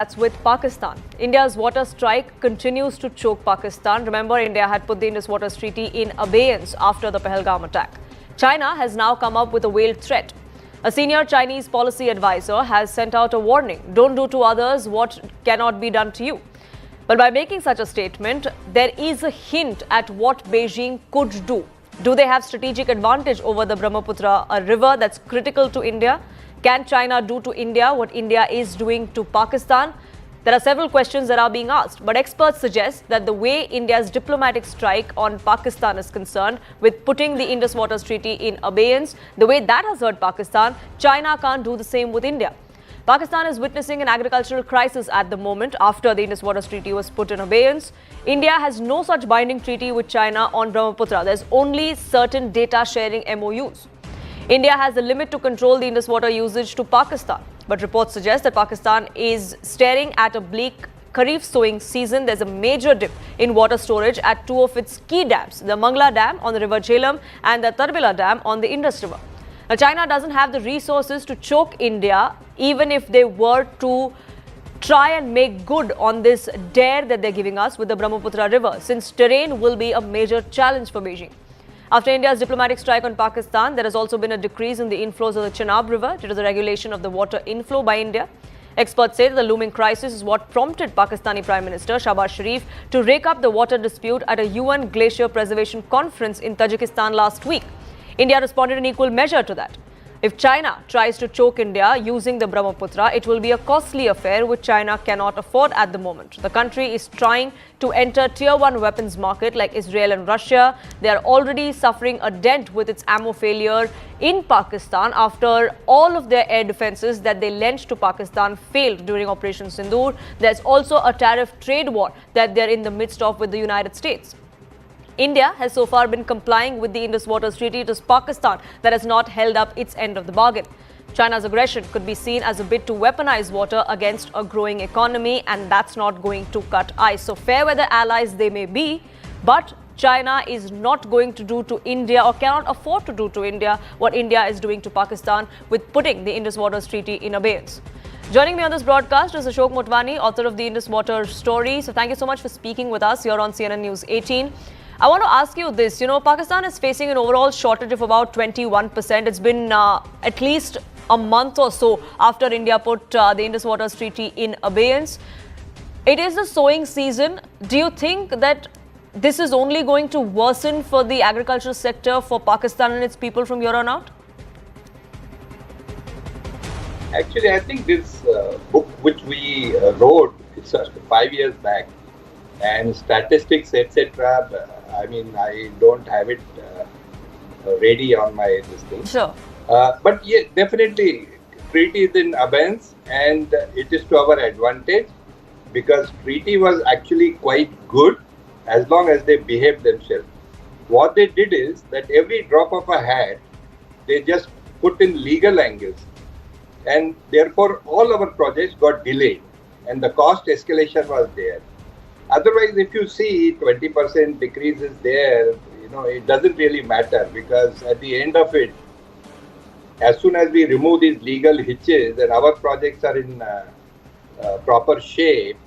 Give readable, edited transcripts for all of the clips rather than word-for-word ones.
That's with Pakistan. India's water strike continues to choke Pakistan. Remember, India had put the Indus Waters Treaty in abeyance after the Pahalgam attack. China has now come up with a veiled threat. A senior Chinese policy advisor has sent out a warning: don't do to others what cannot be done to you. But by making such a statement, there is a hint at what Beijing could do. Do they have strategic advantage over the Brahmaputra, a river that's critical to India? Can China do to India what India is doing to Pakistan? There are several questions that are being asked, but experts suggest that the way India's diplomatic strike on Pakistan is concerned, with putting the Indus Waters Treaty in abeyance, the way that has hurt Pakistan, China can't do the same with India. Pakistan is witnessing an agricultural crisis at the moment after the Indus Waters Treaty was put in abeyance. India has no such binding treaty with China on Brahmaputra. There's only certain data sharing MOUs. India has a limit to control the Indus water usage to Pakistan. But reports suggest that Pakistan is staring at a bleak Kharif sowing season. There's a major dip in water storage at two of its key dams, the Mangla Dam on the river Jhelum and the Tarbila Dam on the Indus River. Now, China doesn't have the resources to choke India, even if they were to try and make good on this dare that they're giving us with the Brahmaputra River, since terrain will be a major challenge for Beijing. After India's diplomatic strike on Pakistan, there has also been a decrease in the inflows of the Chenab River due to the regulation of the water inflow by India. Experts say that the looming crisis is what prompted Pakistani Prime Minister Shahbaz Sharif to rake up the water dispute at a UN Glacier Preservation Conference in Tajikistan last week. India responded in equal measure to that. If China tries to choke India using the Brahmaputra, it will be a costly affair which China cannot afford at the moment. The country is trying to enter Tier 1 weapons market like Israel and Russia. They are already suffering a dent with its ammo failure in Pakistan after all of their air defenses that they lent to Pakistan failed during Operation Sindoor. There's also a tariff trade war that they're in the midst of with the United States. India has so far been complying with the Indus Waters Treaty. It is Pakistan that has not held up its end of the bargain. China's aggression could be seen as a bid to weaponize water against a growing economy, and that's not going to cut ice. So fair weather allies they may be, but China is not going to do to India, or cannot afford to do to India, what India is doing to Pakistan with putting the Indus Waters Treaty in abeyance. Joining me on this broadcast is Ashok Motwani, author of the Indus Water Story. So thank you so much for speaking with us here on CNN News 18. I want to ask you this, Pakistan is facing an overall shortage of about 21%. It's been at least a month or so after India put the Indus Waters Treaty in abeyance. It is the sowing season. Do you think that this is only going to worsen for the agricultural sector for Pakistan and its people from here on out? Actually, I think this book which we wrote, it's 5 years back, and statistics, etc. I mean, I don't have it ready on my listing. Sure. But yeah, definitely, treaty is in abeyance, and it is to our advantage because treaty was actually quite good as long as they behaved themselves. What they did is that every drop of a hat, they just put in legal angles, and therefore all our projects got delayed, and the cost escalation was there. Otherwise, if you see 20% decrease is there, it doesn't really matter, because at the end of it, as soon as we remove these legal hitches and our projects are in proper shape,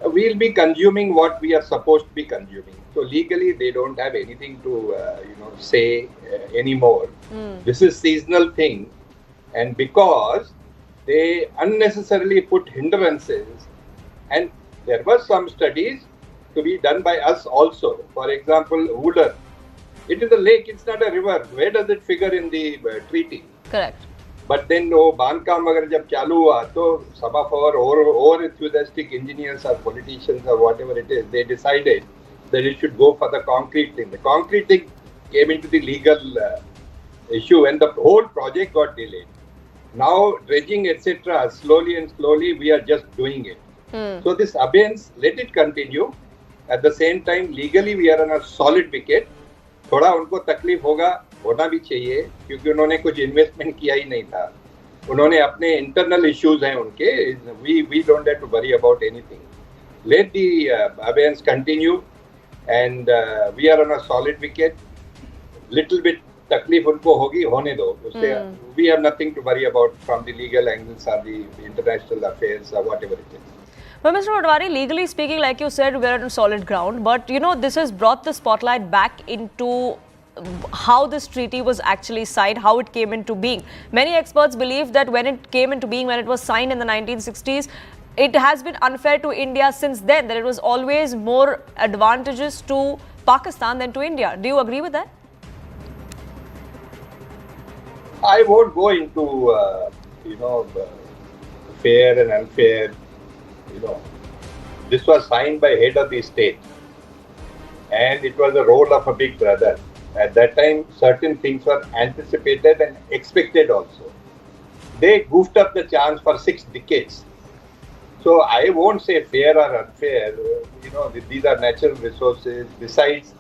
we'll be consuming what we are supposed to be consuming. So legally, they don't have anything to say anymore. This is seasonal thing, and because they unnecessarily put hindrances, and there were some studies to be done by us also. For example, Wooler. It is a lake, it's not a river. Where does it figure in the treaty? Correct. But then, Bankam agar jab chalu hua, so some of our over enthusiastic engineers or politicians or whatever it is, they decided that it should go for the concrete thing. The concrete thing came into the legal issue, and the whole project got delayed. Now, dredging, etc., slowly and slowly, we are just doing it. So this abeyance, let it continue. At the same time, legally we are on a solid wicket. थोड़ा उनको तकलीफ होना भी चाहिए, क्योंकि उन्होंने कुछ investment किया ही नहीं था. उन्होंने अपने इंटरनल इश्यूज हैं उनके. We don't have to worry about anything. Let the abeyance continue, and we are on a solid wicket. Little bit तकलीफ उनको होगी, होने दो. We have nothing to worry about from the legal angles or the international affairs or whatever it is. Well, Mr. Motwani, legally speaking, like you said, we're on solid ground. But, you know, this has brought the spotlight back into how this treaty was actually signed, how it came into being. Many experts believe that when it came into being, when it was signed in the 1960s, it has been unfair to India since then, that it was always more advantageous to Pakistan than to India. Do you agree with that? I won't go into, fair and unfair. This was signed by head of the state, and it was the role of a big brother. At that time, certain things were anticipated and expected also. They goofed up the chance for 6 decades. So I won't say fair or unfair. These are natural resources. Besides,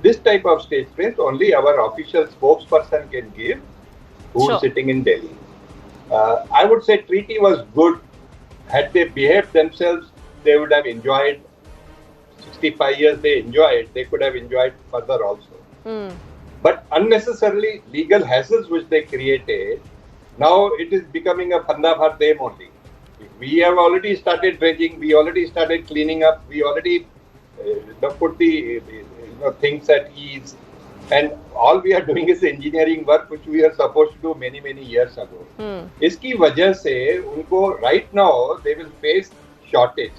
this type of statements only our official spokesperson can give, who's Sure. sitting in Delhi. I would say treaty was good. Had they behaved themselves, they would have enjoyed 65 years they enjoyed, they could have enjoyed further also. But unnecessarily legal hassles which they created, now it is becoming a fanda for them only. We have already started dredging, we already started cleaning up, we already put the things at ease. And all we are doing is engineering work which we are supposed to do many years ago. इसकी वजह से उनको right now they will face shortage.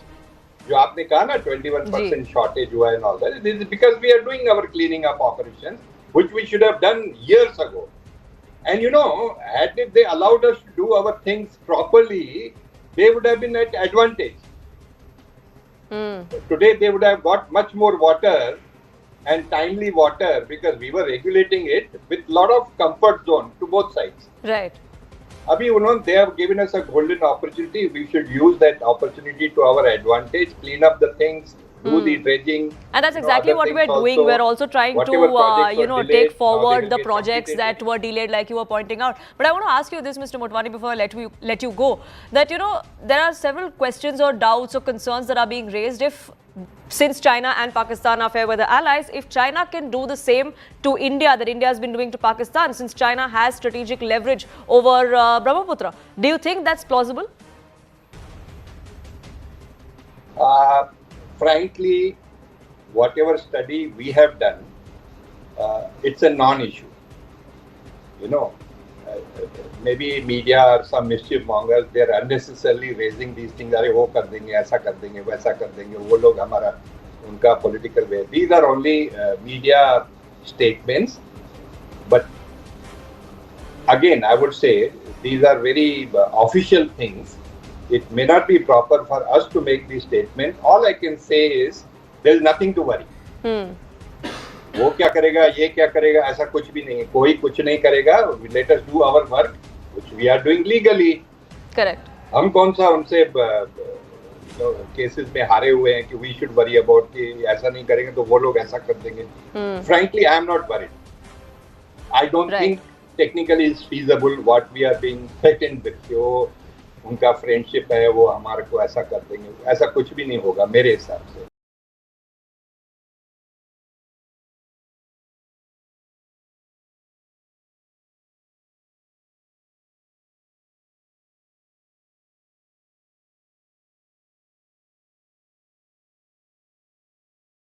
जो आपने कहा ना 21% shortage हुआ and all that. This is because we are doing our cleaning up operations which we should have done years ago. And had if they allowed us to do our things properly, they would have been at advantage. Today they would have got much more water and timely water because we were regulating it with lot of comfort zone to both sides. Right. Abhi, they have given us a golden opportunity. We should use that opportunity to our advantage, clean up the things, do the dredging. And that's exactly what we're doing. We're also trying to, take forward the projects that were delayed, like you were pointing out. But I want to ask you this, Mr. Motwani, before I let you go, that, there are several questions or doubts or concerns that are being raised since China and Pakistan are fair weather allies, if China can do the same to India that India has been doing to Pakistan, since China has strategic leverage over Brahmaputra. Do you think that's plausible? Frankly, whatever study we have done, it's a non-issue. Maybe media or some mischief mongers, they're unnecessarily raising these things. अरे वो कर देंगे, ऐसा कर देंगे, वैसा कर देंगे, वो लोग हमारा उनका political way. These are only media statements. But again, I would say these are very official things. It may not be proper for us to make these statements. All I can say is there is nothing to worry. वो क्या करेगा, ये क्या करेगा, ऐसा कुछ भी नहीं है. कोई कुछ नहीं करेगा. Let us do our work, which we are doing legally. Correct. हम कौन सा उनसे केसेस में हारे हुए हैं कि we should worry about कि ऐसा नहीं करेंगे तो वो लोग ऐसा कर देंगे. Frankly, I am not worried. I don't think technically it's feasible what we are being threatened with. कि वो उनका फ्रेंडशिप है, वो हमारे को ऐसा कर देंगे. ऐसा कुछ भी नहीं होगा मेरे हिसाब से.